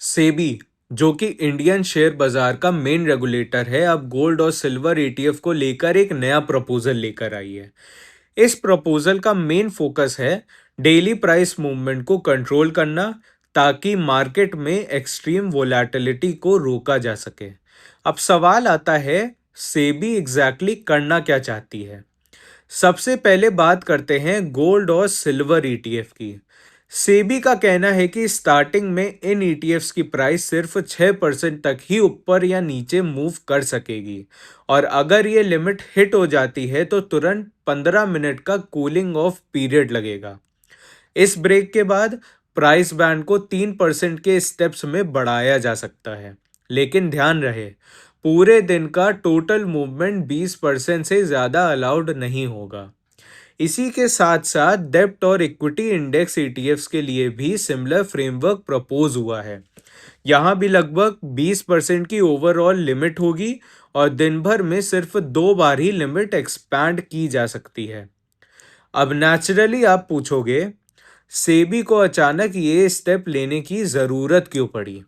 सेबी, जो कि Indian share बाजार का मेन रेगुलेटर है, अब गोल्ड और सिल्वर ईटीएफ को लेकर एक नया प्रपोजल लेकर आई है। इस प्रपोजल का मेन फोकस है डेली प्राइस मूवमेंट को कंट्रोल करना, ताकि मार्केट में एक्सट्रीम वोलेटिलिटी को रोका जा सके। अब सवाल आता है, सेबी एग्जैक्टली करना क्या चाहती है। सबसे पहले बात करते हैं गोल्ड और सिल्वर ईटीएफ की। सेबी का कहना है कि स्टार्टिंग में इन ईटीएफ्स की प्राइस सिर्फ 6% तक ही ऊपर या नीचे मूव कर सकेगी, और अगर ये लिमिट हिट हो जाती है तो तुरंत 15 मिनट का कूलिंग ऑफ पीरियड लगेगा। इस ब्रेक के बाद प्राइस बैंड को 3% के स्टेप्स में बढ़ाया जा सकता है, लेकिन ध्यान रहे पूरे दिन का टोटल मूवमेंट 20% से ज़्यादा अलाउड नहीं होगा। इसी के साथ साथ डेब्ट और इक्विटी इंडेक्स ईटीएफ्स के लिए भी सिमिलर फ्रेमवर्क प्रपोज हुआ है। यहाँ भी लगभग 20% की ओवरऑल लिमिट होगी, और दिन भर में सिर्फ 2 बार ही लिमिट एक्सपैंड की जा सकती है। अब नेचुरली आप पूछोगे, सेबी को अचानक ये स्टेप लेने की ज़रूरत क्यों पड़ी।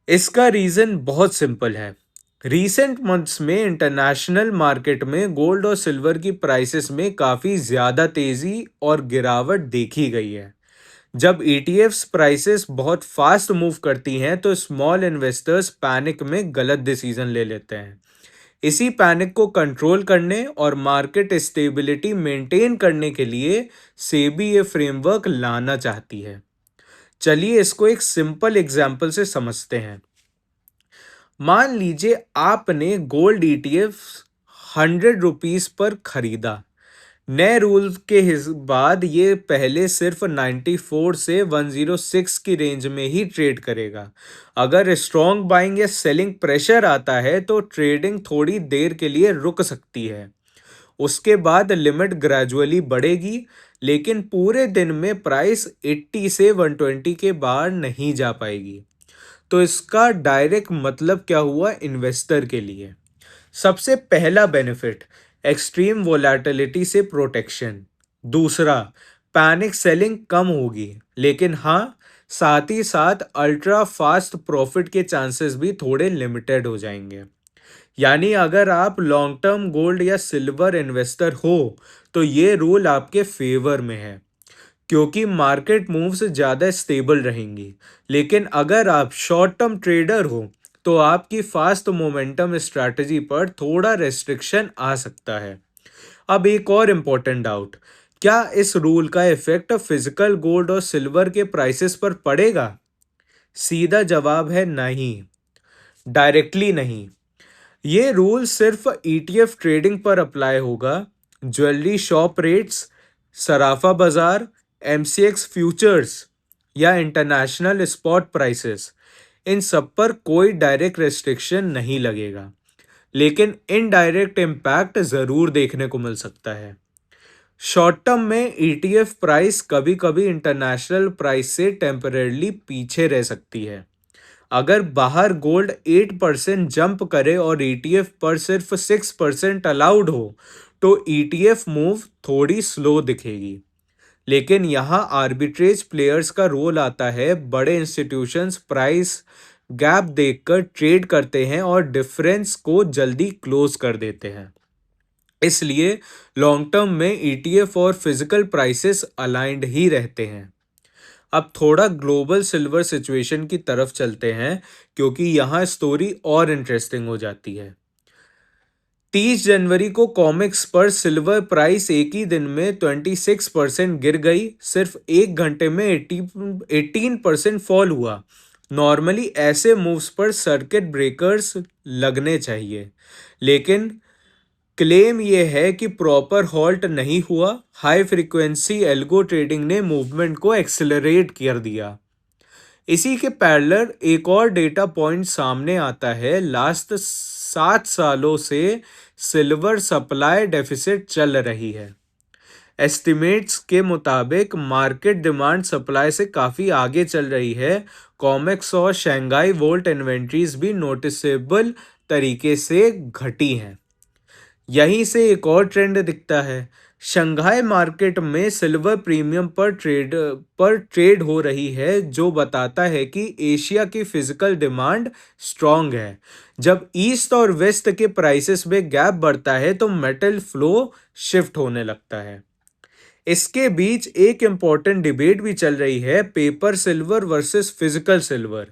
इसका रीज़न बहुत सिंपल है। रीसेंट मंथ्स में इंटरनेशनल मार्केट में गोल्ड और सिल्वर की प्राइसेस में काफ़ी ज़्यादा तेज़ी और गिरावट देखी गई है। जब ईटीएफ्स प्राइसेस बहुत फास्ट मूव करती हैं तो स्मॉल इन्वेस्टर्स पैनिक में गलत डिसीजन ले लेते हैं। इसी पैनिक को कंट्रोल करने और मार्केट स्टेबिलिटी मेंटेन करने के लिए सेबी ये फ्रेमवर्क लाना चाहती है। चलिए इसको एक सिंपल एग्जाम्पल से समझते हैं। मान लीजिए आपने गोल्ड ईटीएफ 100 रुपीज़ पर खरीदा। नए रूल के बाद ये पहले सिर्फ 94 से 106 की रेंज में ही ट्रेड करेगा। अगर स्ट्रॉन्ग बाइंग या सेलिंग प्रेशर आता है तो ट्रेडिंग थोड़ी देर के लिए रुक सकती है। उसके बाद लिमिट ग्रेजुअली बढ़ेगी, लेकिन पूरे दिन में प्राइस 80 से 120 के बाहर नहीं जा पाएगी। तो इसका डायरेक्ट मतलब क्या हुआ इन्वेस्टर के लिए। सबसे पहला बेनिफिट, एक्सट्रीम वोलेटिलिटी से प्रोटेक्शन। दूसरा, पैनिक सेलिंग कम होगी, लेकिन हाँ, साथ ही साथ अल्ट्रा फास्ट प्रॉफिट के चांसेस भी थोड़े लिमिटेड हो जाएंगे। यानी अगर आप लॉन्ग टर्म गोल्ड या सिल्वर इन्वेस्टर हो तो ये रूल आपके फेवर में है, क्योंकि मार्केट मूव्स ज़्यादा स्टेबल रहेंगी। लेकिन अगर आप शॉर्ट टर्म ट्रेडर हो तो आपकी फास्ट मोमेंटम स्ट्रैटेजी पर थोड़ा रेस्ट्रिक्शन आ सकता है। अब एक और इम्पोर्टेंट डाउट, क्या इस रूल का इफेक्ट फिजिकल गोल्ड और सिल्वर के प्राइसेस पर पड़ेगा? सीधा जवाब है नहीं, डायरेक्टली नहीं। ये रूल सिर्फ ईटीएफ ट्रेडिंग पर अप्लाई होगा। ज्वेलरी शॉप रेट्स, सराफा बाजार, एमसीएक्स फ्यूचर्स या इंटरनेशनल स्पॉट प्राइसेस, इन सब पर कोई डायरेक्ट रेस्ट्रिक्शन नहीं लगेगा, लेकिन इनडायरेक्ट इम्पैक्ट ज़रूर देखने को मिल सकता है। शॉर्ट टर्म में ईटीएफ प्राइस कभी कभी इंटरनेशनल प्राइस से टेम्परेरली पीछे रह सकती है। अगर बाहर गोल्ड 8% जंप करे और ईटीएफ पर सिर्फ 6% अलाउड हो तो ईटीएफ मूव थोड़ी स्लो दिखेगी। लेकिन यहाँ आर्बिट्रेज प्लेयर्स का रोल आता है। बड़े इंस्टीट्यूशंस प्राइस गैप देखकर ट्रेड करते हैं और डिफरेंस को जल्दी क्लोज कर देते हैं। इसलिए लॉन्ग टर्म में ईटीएफ और फिजिकल प्राइसेस अलाइंड ही रहते हैं। अब थोड़ा ग्लोबल सिल्वर सिचुएशन की तरफ चलते हैं, क्योंकि यहाँ स्टोरी और इंटरेस्टिंग हो जाती है। 30 जनवरी को कॉमिक्स पर सिल्वर प्राइस एक ही दिन में 26% गिर गई। सिर्फ एक घंटे में 18% फॉल हुआ। नॉर्मली ऐसे मूव्स पर सर्किट ब्रेकर्स लगने चाहिए, लेकिन क्लेम ये है कि प्रॉपर हॉल्ट नहीं हुआ। हाई फ्रीक्वेंसी एल्गो ट्रेडिंग ने मूवमेंट को एक्सेलरेट कर दिया। इसी के पैरेलल एक और डेटा पॉइंट सामने आता है। लास्ट 7 सालों से सिल्वर सप्लाई डेफिसिट चल रही है। एस्टिमेट्स के मुताबिक मार्केट डिमांड सप्लाई से काफ़ी आगे चल रही है। कॉमेक्स और शंघाई वोल्ट इन्वेंट्रीज भी नोटिसेबल तरीके से घटी हैं। यहीं से एक और ट्रेंड दिखता है। शंघाई मार्केट में सिल्वर प्रीमियम पर ट्रेड हो रही है, जो बताता है कि एशिया की फिजिकल डिमांड स्ट्रांग है। जब ईस्ट और वेस्ट के प्राइसेस में गैप बढ़ता है तो मेटल फ्लो शिफ्ट होने लगता है। इसके बीच एक इम्पॉर्टेंट डिबेट भी चल रही है, paper silver versus physical silver.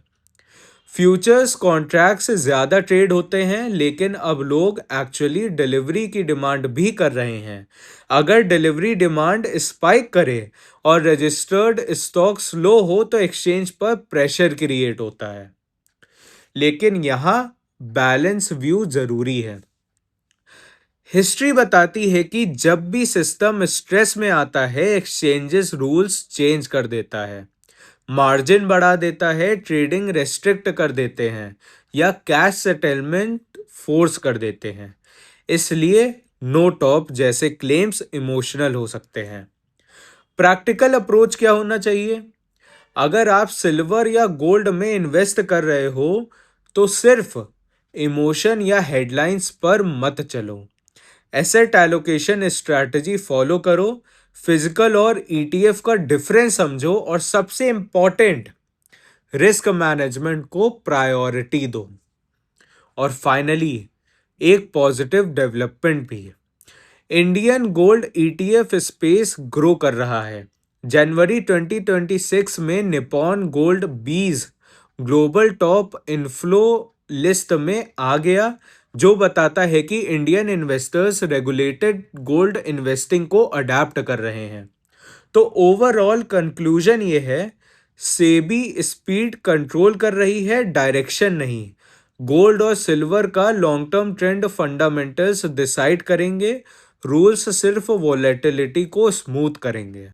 Futures contract से ज़्यादा ट्रेड होते हैं, लेकिन अब लोग एक्चुअली डिलीवरी की डिमांड भी कर रहे हैं। अगर डिलीवरी डिमांड स्पाइक करे और रजिस्टर्ड स्टॉक स्लो हो तो एक्सचेंज पर प्रेशर क्रिएट होता है। लेकिन यहाँ बैलेंस व्यू जरूरी है। हिस्ट्री बताती है कि जब भी सिस्टम स्ट्रेस में आता है, एक्सचेंजेस रूल्स चेंज कर देता है, मार्जिन बढ़ा देता है, ट्रेडिंग रेस्ट्रिक्ट कर देते हैं या कैश सेटलमेंट फोर्स कर देते हैं। इसलिए नो टॉप जैसे क्लेम्स इमोशनल हो सकते हैं। प्रैक्टिकल अप्रोच क्या होना चाहिए? अगर आप सिल्वर या गोल्ड में इन्वेस्ट कर रहे हो तो सिर्फ इमोशन या हेडलाइंस पर मत चलो। एसेट एलोकेशन स्ट्रैटेजी फॉलो करो, फिजिकल और ईटीएफ का डिफरेंस समझो और सबसे इंपॉर्टेंट रिस्क मैनेजमेंट को प्रायोरिटी दो। और फाइनली एक पॉजिटिव डेवलपमेंट भी, Indian gold ETF space grow कर रहा है। जनवरी 2026 में निपॉन गोल्ड बीज ग्लोबल टॉप इनफ्लो लिस्ट में आ गया, जो बताता है कि Indian investors regulated gold investing को अडेप्ट कर रहे हैं। तो ओवरऑल कंक्लूजन ये है, सेबी स्पीड कंट्रोल कर रही है, डायरेक्शन नहीं। गोल्ड और सिल्वर का long term trend fundamentals decide करेंगे, रूल्स सिर्फ वॉलेटिलिटी को स्मूथ करेंगे।